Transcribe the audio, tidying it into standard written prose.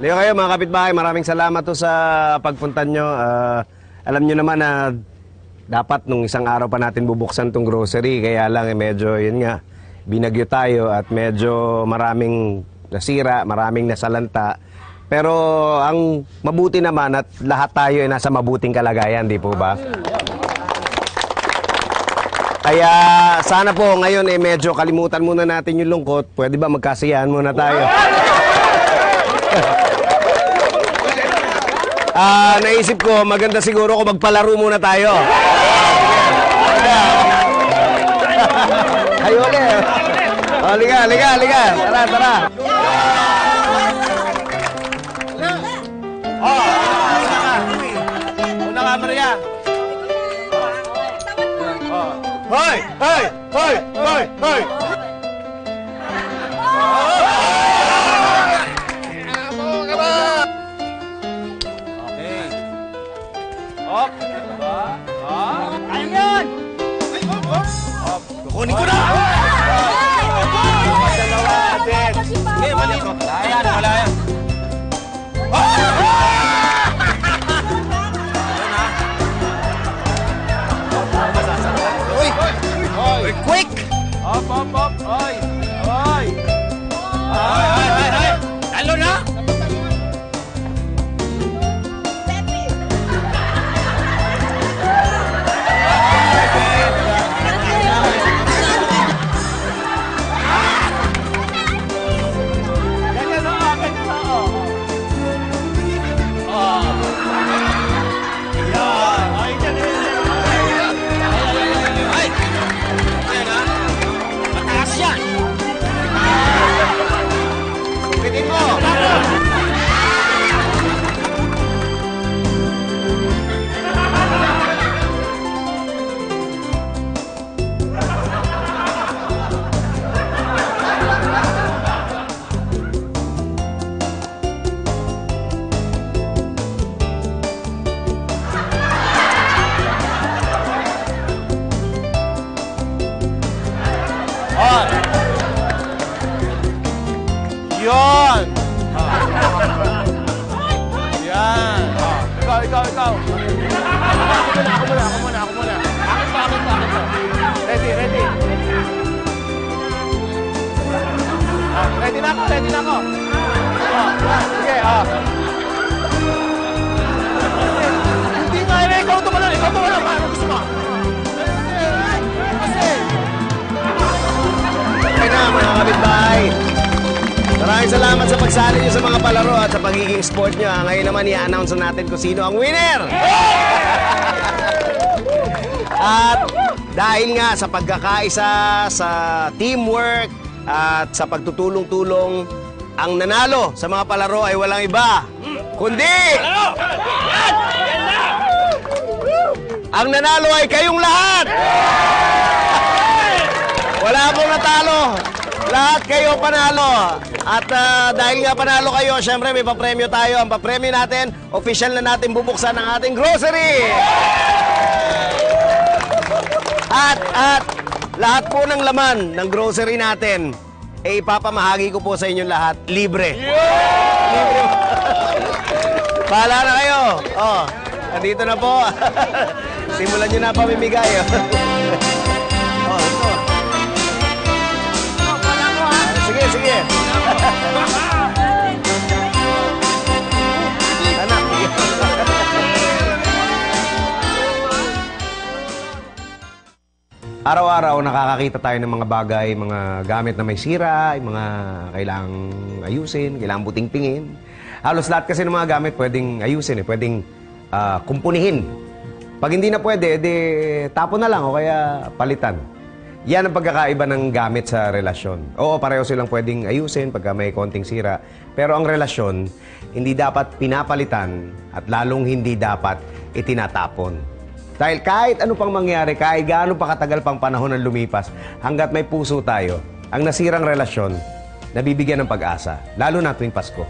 Leo kayo mga kapitbahay, maraming salamat to sa pagpunta nyo. Alam nyo naman na dapat nung isang araw pa natin bubuksan tong grocery. Kaya lang medyo yun nga, binagyo tayo at medyo maraming nasira, maraming nasalanta. Pero ang mabuti naman at lahat tayo ay nasa mabuting kalagayan, di po ba? Kaya sana po ngayon medyo kalimutan muna natin yung lungkot. Pwede ba magkasiyahan muna tayo? Naisip ko, maganda siguro kung magpalaro muna tayo. Ay, uli. O, liga. Tara, tara. Una ka, Maria. Hoy! Kunin ko na! Dalawa, Aden. Sige, mali. Wala yan. Uy! Quick! Op! Oy! Talo na! Yun! Yan! Ikaw! Ako muna. Akin pa. Ready? Ready na ako. Sige, Hindi nga, ikaw tumalon. Paano gusto mo? Okay na, mga kapitbahay. Maraming salamat sa pagsali nyo sa mga palaro at sa pagiging sport nyo. Ngayon naman i-announce natin kung sino ang winner! At dahil nga sa pagkakaisa, sa teamwork at sa pagtutulong-tulong, ang nanalo sa mga palaro ay walang iba, kundi ang nanalo ay kayong lahat! Wala pong natalo. Lahat kayo panalo. At dahil nga panalo kayo, syempre may papremyo tayo. Ang papremyo natin, official na natin bubuksan ang ating grocery. At lahat po ng laman ng grocery natin, ipapamahagi ko po sa inyong lahat, libre. Libre. Bahala na kayo. Andito na po. Simulan nyo na pamimigay. Ito. Sige. Anak. Araw-araw nakakakita tayo ng mga bagay, mga gamit na may sira, mga kailangang ayusin, kailangang buting-tingin. Halos lahat kasi ng mga gamit pwedeng ayusin, pwedeng kumpunihin. Pag hindi na pwede, tapon na lang o kaya palitan. Yan ang pagkakaiba ng gamit sa relasyon. Oo, pareho silang pwedeng ayusin pagka may konting sira. Pero ang relasyon, hindi dapat pinapalitan at lalong hindi dapat itinatapon. Dahil kahit ano pang mangyari, kahit gaano pa katagal pang panahon ang lumipas, hanggat may puso tayo, ang nasirang relasyon, nabibigyan ng pag-asa, lalo na tuwing Pasko.